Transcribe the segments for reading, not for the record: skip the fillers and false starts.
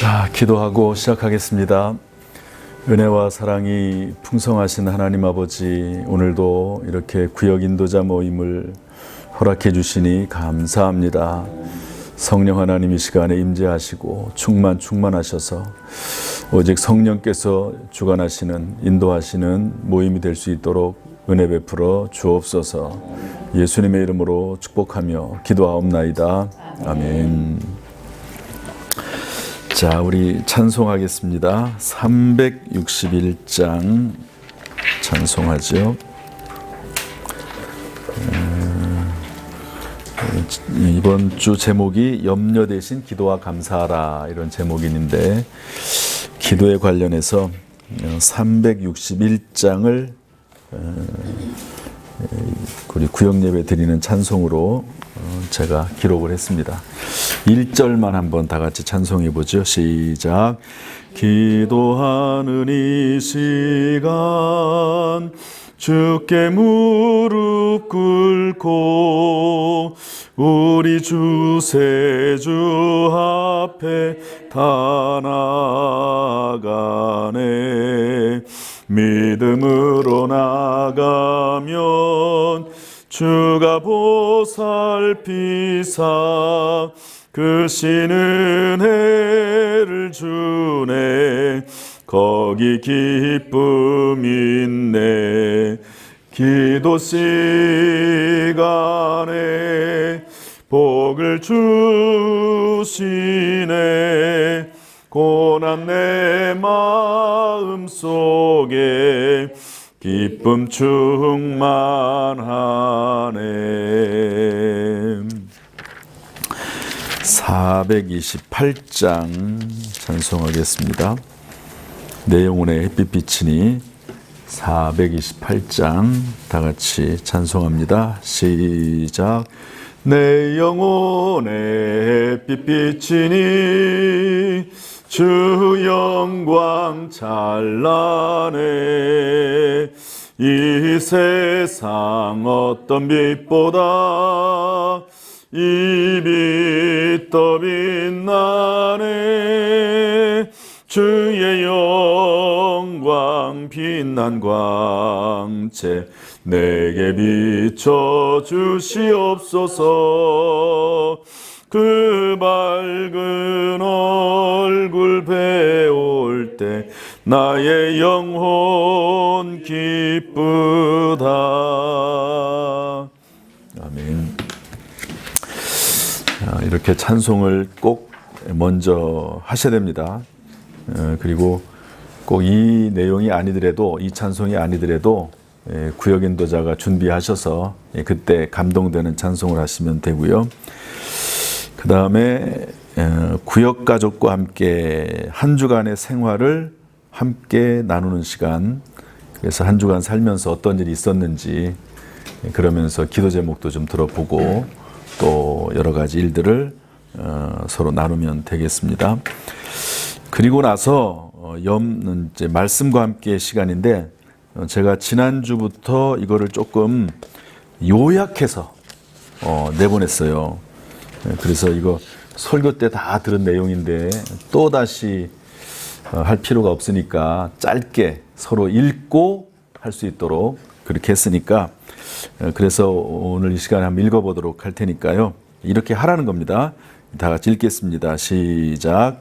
자, 기도하고 시작하겠습니다. 은혜와 사랑이 풍성하신 하나님 아버지, 오늘도 이렇게 구역 인도자 모임을 허락해 주시니 감사합니다. 성령 하나님 이 시간에 임재하시고 충만하셔서 오직 성령께서 주관하시는, 인도하시는 모임이 될 수 있도록 은혜 베풀어 주옵소서. 예수님의 이름으로 축복하며 기도하옵나이다. 아멘. 자, 우리 찬송하겠습니다. 361장 찬송하죠. 이번 주 제목이 염려 대신 기도와 감사하라, 이런 제목이 있는데, 기도에 관련해서 361장을 우리 구역예배 드리는 찬송으로 제가 기록을 했습니다. 1절만 한번 다 같이 찬송해 보죠. 시작. 기도하는 이 시간 주께 무릎 꿇고 우리 주세주 앞에 다 나가네. 믿음으로 나가면 주가 보살피사 그 신은 은혜를 주네. 거기 기쁨 있네. 기도 시간에 복을 주시네. 고난 내 마음 속에 기쁨 충만하네. 428장 찬송하겠습니다. 내 영혼에 햇빛 비치니 428장 다 같이 찬송합니다. 시작. 내 영혼에 햇빛 비치니 주 영광 찬란해. 이 세상 어떤 빛보다 이 빛 더 빛나네. 주의 영광 빛난 광채 내게 비춰 주시옵소서. 그 밝은 얼굴 배울 때 나의 영혼 기쁘다. 아멘. 이렇게 찬송을 꼭 먼저 하셔야 됩니다. 그리고 꼭 이 내용이 아니더라도, 이 찬송이 아니더라도 구역 인도자가 준비하셔서 그때 감동되는 찬송을 하시면 되고요. 그 다음에 구역 가족과 함께 한 주간의 생활을 함께 나누는 시간, 그래서 한 주간 살면서 어떤 일이 있었는지 그러면서 기도 제목도 좀 들어보고 또 여러 가지 일들을 서로 나누면 되겠습니다. 그리고 나서 이제 말씀과 함께 시간인데, 제가 지난주부터 이거를 조금 요약해서 내보냈어요. 그래서 이거 설교 때 다 들은 내용인데 또다시 할 필요가 없으니까 짧게 서로 읽고 할 수 있도록 그렇게 했으니까, 그래서 오늘 이 시간에 한번 읽어보도록 할 테니까요. 이렇게 하라는 겁니다. 다 같이 읽겠습니다. 시작.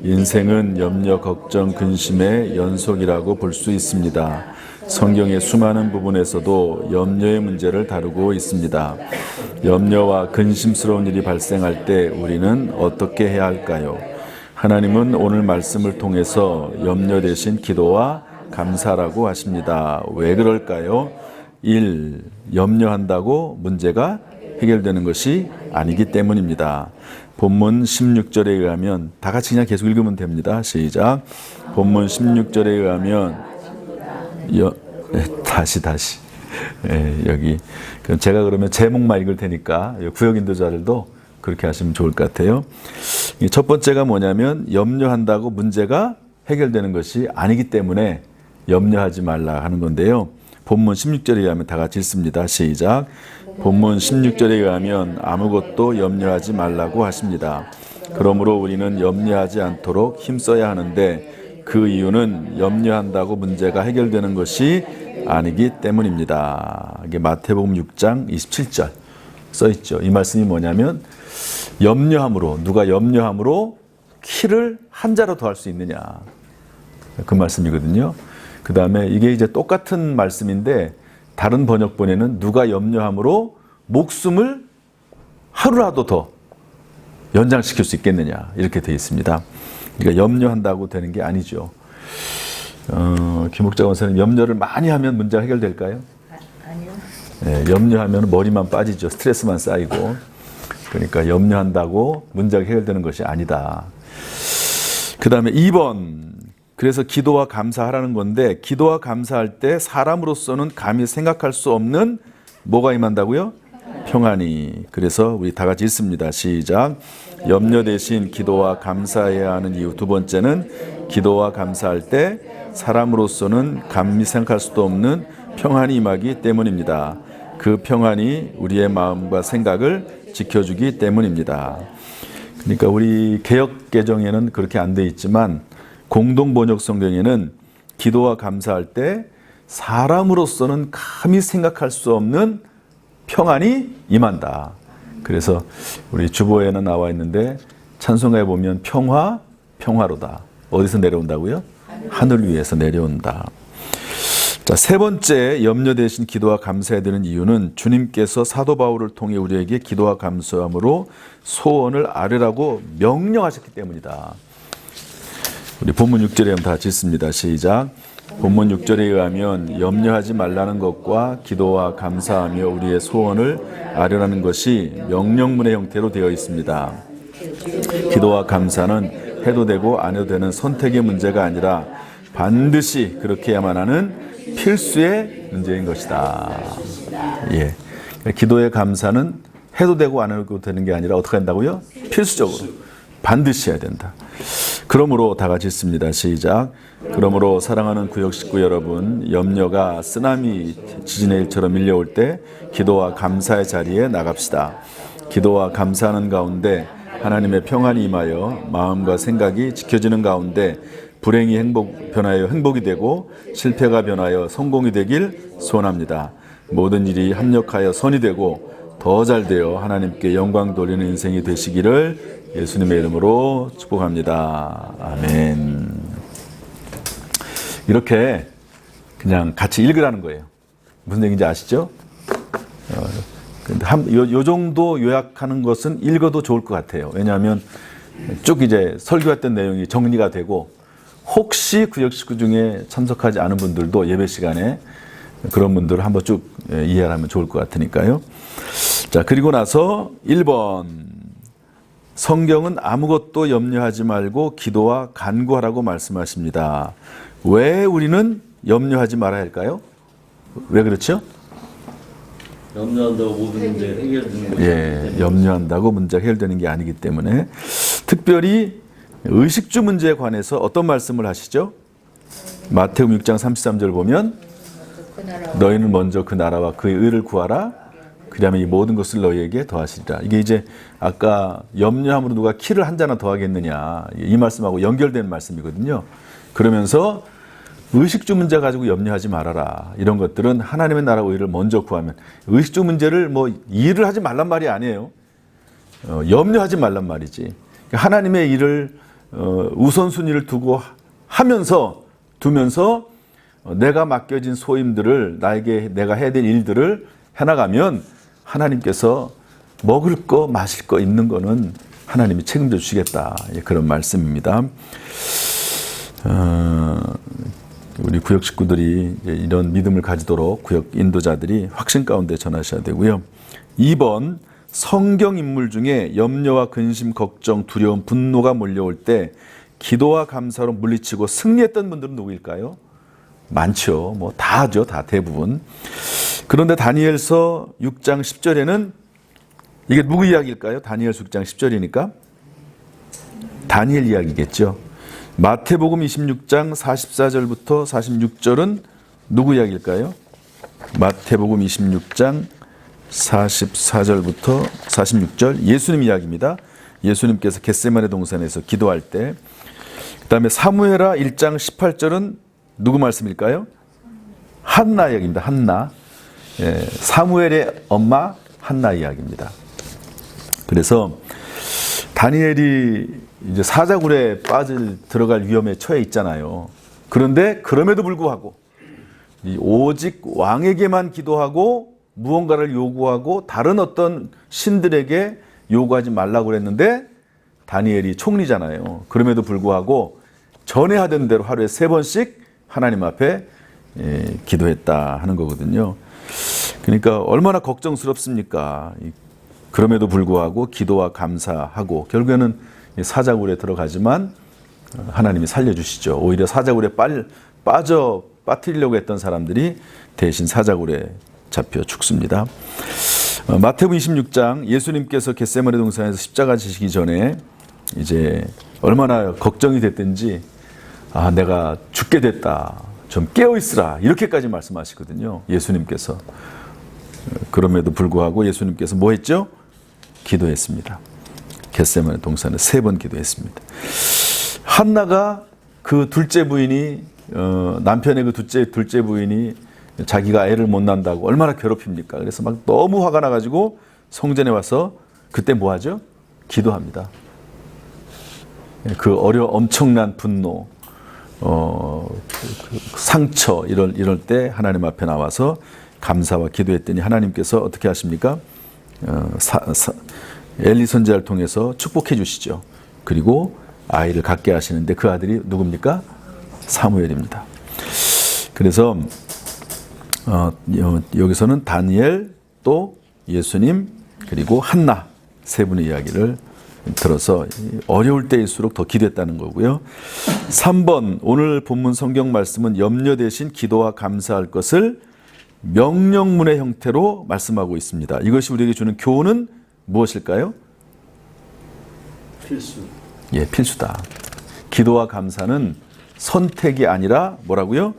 인생은 염려, 걱정, 근심의 연속이라고 볼 수 있습니다. 성경의 수많은 부분에서도 염려의 문제를 다루고 있습니다. 염려와 근심스러운 일이 발생할 때 우리는 어떻게 해야 할까요? 하나님은 오늘 말씀을 통해서 염려 대신 기도와 감사라고 하십니다. 왜 그럴까요? 1. 염려한다고 문제가 해결되는 것이 아니기 때문입니다. 본문 16절에 의하면, 다 같이 그냥 계속 읽으면 됩니다. 시작. 본문 16절에 의하면 다시 여기 제가 그러면 제목만 읽을 테니까 구역 인도자들도 그렇게 하시면 좋을 것 같아요. 첫 번째가 뭐냐면, 염려한다고 문제가 해결되는 것이 아니기 때문에 염려하지 말라 하는 건데요. 본문 16절에 의하면 다 같이 읽습니다. 시작. 본문 16절에 의하면 아무것도 염려하지 말라고 하십니다. 그러므로 우리는 염려하지 않도록 힘써야 하는데 그 이유는 염려한다고 문제가 해결되는 것이 아니기 때문입니다. 이게 마태복음 6장 27절 써 있죠. 이 말씀이 뭐냐면 염려함으로, 누가 염려함으로 키를 한 자로 더할 수 있느냐, 그 말씀이거든요. 그 다음에 이게 이제 똑같은 말씀인데 다른 번역본에는 누가 염려함으로 목숨을 하루라도 더 연장시킬 수 있겠느냐, 이렇게 되어 있습니다. 그러니까 염려한다고 되는 게 아니죠. 김옥자 원사님, 염려를 많이 하면 문제가 해결될까요? 아니요. 네, 염려하면 머리만 빠지죠. 스트레스만 쌓이고. 그러니까 염려한다고 문제가 해결되는 것이 아니다. 그 다음에 2번. 그래서 기도와 감사하라는 건데, 기도와 감사할 때 사람으로서는 감히 생각할 수 없는 뭐가 임한다고요? 평안이. 그래서 우리 다 같이 읽습니다. 시작. 염려 대신 기도와 감사해야 하는 이유. 두 번째는 기도와 감사할 때 사람으로서는 감히 생각할 수도 없는 평안이 임하기 때문입니다. 그 평안이 우리의 마음과 생각을 지켜주기 때문입니다. 그러니까 우리 개역 개정에는 그렇게 안 돼 있지만 공동 번역 성경에는 기도와 감사할 때 사람으로서는 감히 생각할 수 없는 평안이 임한다. 그래서 우리 주보에는 나와 있는데 찬송가에 보면 평화, 평화로다. 어디서 내려온다고요? 하늘 위에서 내려온다. 자, 세 번째 염려 대신 기도와 감사해야 되는 이유는 주님께서 사도 바울을 통해 우리에게 기도와 감사함으로 소원을 아뢰라고 명령하셨기 때문이다. 우리 본문 6절에 한번 다 짓습니다. 시작. 본문 6절에 의하면 염려하지 말라는 것과 기도와 감사하며 우리의 소원을 아뢰라는 것이 명령문의 형태로 되어 있습니다. 기도와 감사는 해도 되고 안 해도 되는 선택의 문제가 아니라 반드시 그렇게 해야만 하는 필수의 문제인 것이다. 예. 기도의 감사는 해도 되고 안 해도 되는 게 아니라 어떻게 한다고요? 필수적으로 반드시 해야 된다. 그러므로 다 같이 읽습니다. 시작. 그러므로 사랑하는 구역 식구 여러분, 염려가 쓰나미 지진의 일처럼 밀려올 때 기도와 감사의 자리에 나갑시다. 기도와 감사하는 가운데 하나님의 평안이 임하여 마음과 생각이 지켜지는 가운데 불행이 변하여 행복이 되고 실패가 변하여 성공이 되길 소원합니다. 모든 일이 합력하여 선이 되고 더 잘 되어 하나님께 영광 돌리는 인생이 되시기를 예수님의 이름으로 축복합니다. 아멘. 이렇게 그냥 같이 읽으라는 거예요. 무슨 얘기인지 아시죠? 근데 요 정도 요약하는 것은 읽어도 좋을 것 같아요. 왜냐하면 쭉 이제 설교했던 내용이 정리가 되고 혹시 구역 식구 중에 참석하지 않은 분들도 예배 시간에 그런 분들을 한번 쭉 이해하면 좋을 것 같으니까요. 자, 그리고 나서 1번. 성경은 아무것도 염려하지 말고 기도와 간구하라고 말씀하십니다. 왜 우리는 염려하지 말아야 할까요? 왜 그렇죠? 염려한다고 모든 문제 해결되는 거죠. 예, 염려한다고 문제가 해결되는 게 아니기 때문에 특별히 의식주 문제에 관해서 어떤 말씀을 하시죠? 마태복음 6장 33절 보면 너희는 먼저 그 나라와 그의 의를 구하라. 그 다음에 이 모든 것을 너희에게 더하시리라. 이게 이제 아까 염려함으로 누가 키를 한 자나 더하겠느냐 이 말씀하고 연결된 말씀이거든요. 그러면서 의식주 문제 가지고 염려하지 말아라. 이런 것들은 하나님의 나라와 의를 먼저 구하면 의식주 문제를 뭐 일을 하지 말란 말이 아니에요. 염려하지 말란 말이지. 하나님의 일을 우선순위를 두면서 내가 맡겨진 소임들을 내가 해야 될 일들을 해나가면 하나님께서 먹을 거 마실 거 있는 거는 하나님이 책임져 주시겠다. 그런 말씀입니다. 우리 구역 식구들이 이런 믿음을 가지도록 구역 인도자들이 확신 가운데 전하셔야 되고요. 2번, 성경 인물 중에 염려와 근심, 걱정, 두려움, 분노가 몰려올 때 기도와 감사로 물리치고 승리했던 분들은 누구일까요? 많죠. 뭐 다 하죠. 다 대부분. 그런데 다니엘서 6장 10절에는 이게 누구 이야기일까요? 다니엘서 6장 10절이니까 다니엘 이야기겠죠. 마태복음 26장 44절부터 46절은 누구 이야기일까요? 마태복음 26장 44절부터 46절 예수님 이야기입니다. 예수님께서 겟세마네 동산에서 기도할 때. 그 다음에 사무엘하 1장 18절은 누구 말씀일까요? 한나 이야기입니다. 한나. 예, 사무엘의 엄마 한나 이야기입니다. 그래서 다니엘이 이제 사자굴에 들어갈 위험에 처해 있잖아요. 그런데 그럼에도 불구하고 오직 왕에게만 기도하고 무언가를 요구하고 다른 어떤 신들에게 요구하지 말라고 그랬는데 다니엘이 총리잖아요. 그럼에도 불구하고 전에 하던 대로 하루에 3번씩 하나님 앞에 기도했다 하는 거거든요. 그러니까 얼마나 걱정스럽습니까? 그럼에도 불구하고 기도와 감사하고 결국에는 사자굴에 들어가지만 하나님이 살려주시죠. 오히려 사자굴에 빠뜨리려고 했던 사람들이 대신 사자굴에 잡혀 죽습니다. 마태복음 26장 예수님께서 겟세마네 동산에서 십자가 지시기 전에 이제 얼마나 걱정이 됐든지 내가 죽게 됐다. 좀 깨어 있으라. 이렇게까지 말씀하시거든요. 예수님께서. 그럼에도 불구하고 예수님께서 뭐 했죠? 기도했습니다. 겟세마네 동산에 3번 기도했습니다. 한나가 그 둘째 부인이 남편의 그 둘째 부인이 자기가 애를 못 낳는다고 얼마나 괴롭힙니까? 그래서 막 너무 화가 나가지고 성전에 와서 그때 뭐 하죠? 기도합니다. 그 엄청난 분노, 상처 이럴 때 하나님 앞에 나와서 감사와 기도했더니 하나님께서 어떻게 하십니까? 엘리 선지자를 통해서 축복해 주시죠. 그리고 아이를 갖게 하시는데 그 아들이 누굽니까? 사무엘입니다. 그래서 여기서는 다니엘 또 예수님 그리고 한나 3분의 이야기를 들어서 어려울 때일수록 더 기도했다는 거고요. 3번 오늘 본문 성경 말씀은 염려 대신 기도와 감사할 것을 명령문의 형태로 말씀하고 있습니다. 이것이 우리에게 주는 교훈은 무엇일까요? 필수. 예, 필수다. 기도와 감사는 선택이 아니라 뭐라고요?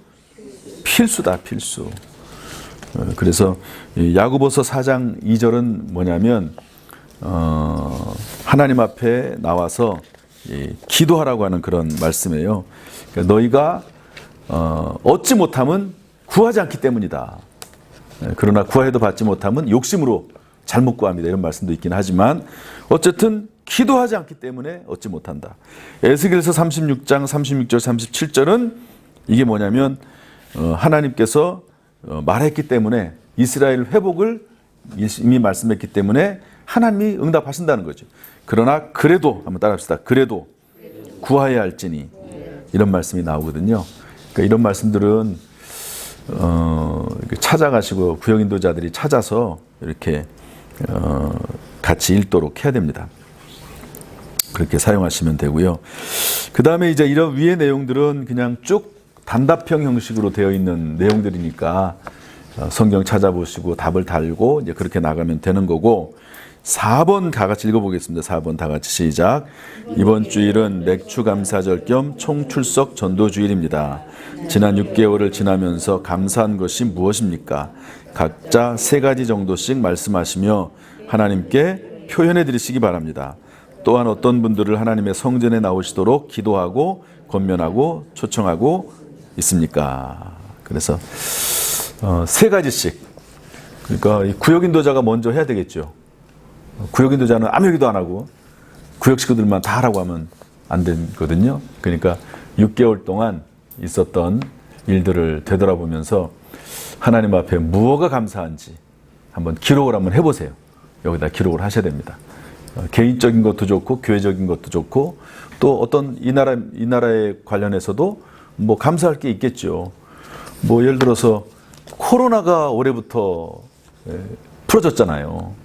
필수다, 필수. 그래서 야고보서 4장 2절은 뭐냐면 하나님 앞에 나와서 기도하라고 하는 그런 말씀이에요. 그러니까 너희가 얻지 못하면 구하지 않기 때문이다. 그러나 구하여도 받지 못하면 욕심으로 잘못 구합니다. 이런 말씀도 있긴 하지만 어쨌든 기도하지 않기 때문에 얻지 못한다. 에스겔서 36장 36절 37절은 이게 뭐냐면 하나님께서 말했기 때문에 이스라엘 회복을 이미 말씀했기 때문에 하나님이 응답하신다는 거죠. 그러나 그래도 한번 따라합시다. 그래도 구하여야 할지니 이런 말씀이 나오거든요. 그러니까 이런 말씀들은 찾아가시고 구역인도자들이 찾아서 이렇게 같이 읽도록 해야 됩니다. 그렇게 사용하시면 되고요. 그 다음에 이제 이런 위의 내용들은 그냥 쭉 단답형 형식으로 되어 있는 내용들이니까 성경 찾아보시고 답을 달고 이제 그렇게 나가면 되는 거고 4번 다 같이 읽어보겠습니다. 4번 다 같이 시작. 이번 주일은 맥주 감사절 겸 총출석 전도주일입니다. 지난 6개월을 지나면서 감사한 것이 무엇입니까? 각자 3가지 정도씩 말씀하시며 하나님께 표현해 드리시기 바랍니다. 또한 어떤 분들을 하나님의 성전에 나오시도록 기도하고 권면하고 초청하고 있습니까? 그래서 3가지씩. 그러니까 이 구역인도자가 먼저 해야 되겠죠. 구역인도자는 아무 얘기도 안 하고 구역 식구들만 다 하라고 하면 안 되거든요. 그러니까 6개월 동안 있었던 일들을 되돌아보면서 하나님 앞에 무엇가 감사한지 한번 기록을 한번 해보세요. 여기다 기록을 하셔야 됩니다. 개인적인 것도 좋고 교회적인 것도 좋고 또 어떤 이 나라에 관련해서도 뭐 감사할 게 있겠죠. 뭐 예를 들어서 코로나가 올해부터 풀어졌잖아요.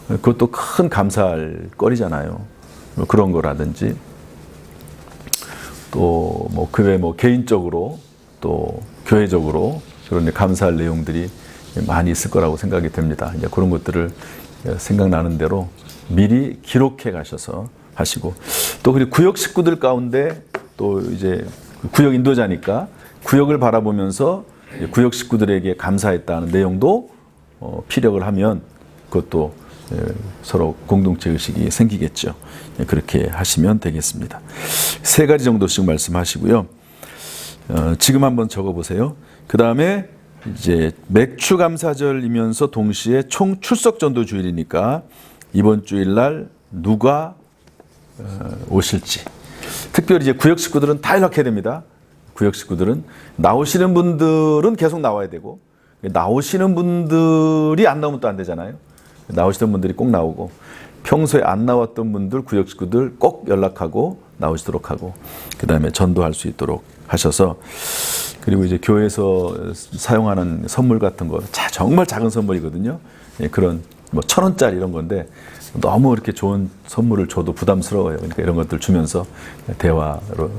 그것도 큰 감사할 거리잖아요. 그런 거라든지 또 뭐 그 외 뭐 개인적으로 또 교회적으로 그런 감사할 내용들이 많이 있을 거라고 생각이 됩니다. 이제 그런 것들을 생각나는 대로 미리 기록해 가셔서 하시고 또 그리고 구역 식구들 가운데 또 이제 구역 인도자니까 구역을 바라보면서 구역 식구들에게 감사했다는 내용도 피력을 하면 그것도 서로 공동체 의식이 생기겠죠. 그렇게 하시면 되겠습니다. 3가지 정도씩 말씀하시고요. 지금 한번 적어보세요. 그 다음에 이제 맥주 감사절이면서 동시에 총 출석 전도 주일이니까 이번 주일날 누가 오실지. 특별히 이제 구역 식구들은 다 연락해야 됩니다. 구역 식구들은 나오시는 분들은 계속 나와야 되고, 나오시는 분들이 안 나오면 또 안 되잖아요. 나오시던 분들이 꼭 나오고, 평소에 안 나왔던 분들 구역 식구들 꼭 연락하고 나오시도록 하고, 그 다음에 전도할 수 있도록 하셔서, 그리고 이제 교회에서 사용하는 선물 같은 거 정말 작은 선물이거든요. 그런 뭐 1,000원짜리 이런 건데 너무 이렇게 좋은 선물을 줘도 부담스러워요. 그러니까 이런 것들 주면서 대화로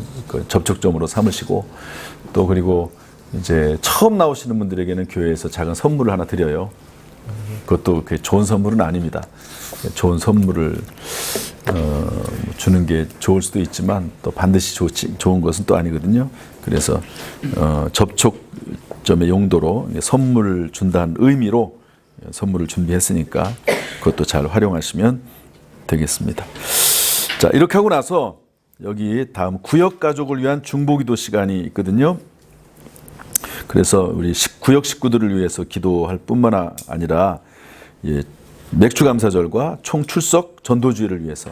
접촉점으로 삼으시고, 또 그리고 이제 처음 나오시는 분들에게는 교회에서 작은 선물을 하나 드려요. 그것도 그게 좋은 선물은 아닙니다. 좋은 선물을 주는 게 좋을 수도 있지만 또 반드시 좋은 것은 또 아니거든요. 그래서 접촉점의 용도로 선물을 준다는 의미로 선물을 준비했으니까 그것도 잘 활용하시면 되겠습니다. 자, 이렇게 하고 나서 여기 다음 구역 가족을 위한 중보기도 시간이 있거든요. 그래서 우리 구역 식구들을 위해서 기도할 뿐만 아니라 맥주 감사절과 총 출석 전도주의를 위해서,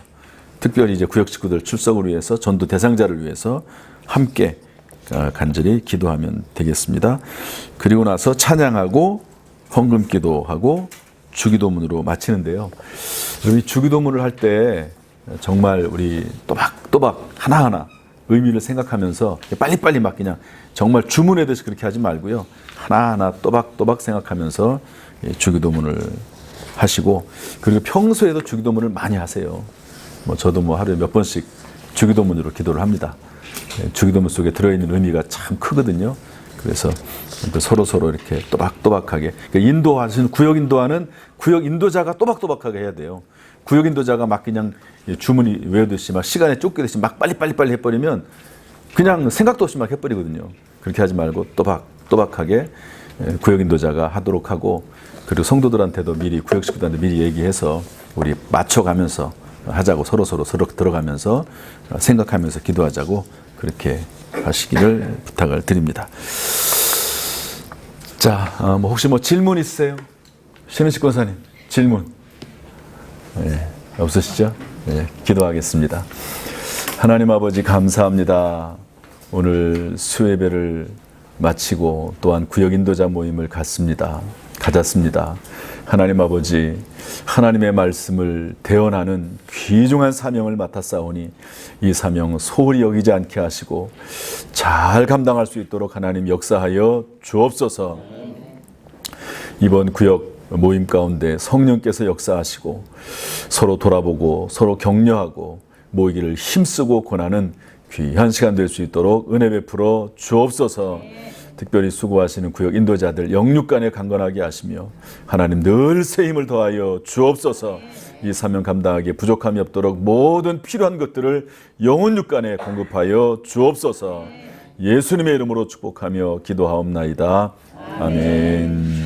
특별히 이제 구역 식구들 출석을 위해서, 전도 대상자를 위해서 함께 간절히 기도하면 되겠습니다. 그리고 나서 찬양하고 헌금 기도하고 주기도문으로 마치는데요. 우리 주기도문을 할 때 정말 우리 또박또박 하나하나 의미를 생각하면서 빨리빨리 막 그냥 정말 주문하듯이 그렇게 하지 말고요. 하나하나 또박또박 생각하면서 주기도문을 하시고, 그리고 평소에도 주기도문을 많이 하세요. 저도 하루에 몇 번씩 주기도문으로 기도를 합니다. 주기도문 속에 들어있는 의미가 참 크거든요. 그래서 서로 이렇게 또박또박하게, 그러니까 인도하시는 구역 인도하는 구역 인도자가 또박또박하게 해야 돼요. 구역 인도자가 막 그냥 주문이 외우듯이 막 시간에 쫓기듯이 막 빨리 해버리면 그냥 생각도 없이 막 해버리거든요. 그렇게 하지 말고 또박또박하게 구역 인도자가 하도록 하고, 그리고 성도들한테도 미리, 구역 식구들한테 미리 얘기해서 우리 맞춰가면서 하자고, 서로 들어가면서 생각하면서 기도하자고 그렇게 하시기를 부탁을 드립니다. 자, 혹시 질문 있으세요? 신은식 권사님, 질문? 네, 없으시죠? 네, 기도하겠습니다. 하나님 아버지 감사합니다. 오늘 수예배를 마치고 또한 구역 인도자 모임을 가졌습니다. 하나님 아버지, 하나님의 말씀을 대언하는 귀중한 사명을 맡았사오니 이 사명 소홀히 여기지 않게 하시고 잘 감당할 수 있도록 하나님 역사하여 주옵소서. 이번 구역 모임 가운데 성령께서 역사하시고 서로 돌아보고 서로 격려하고 모이기를 힘쓰고 권하는 귀한 시간 될 수 있도록 은혜 베풀어 주옵소서. 특별히 수고하시는 구역 인도자들 영육간에 강건하게 하시며 하나님 늘 새 힘을 더하여 주옵소서. 이 사명 감당하기에 부족함이 없도록 모든 필요한 것들을 영혼 육간에 공급하여 주옵소서. 예수님의 이름으로 축복하며 기도하옵나이다. 아멘.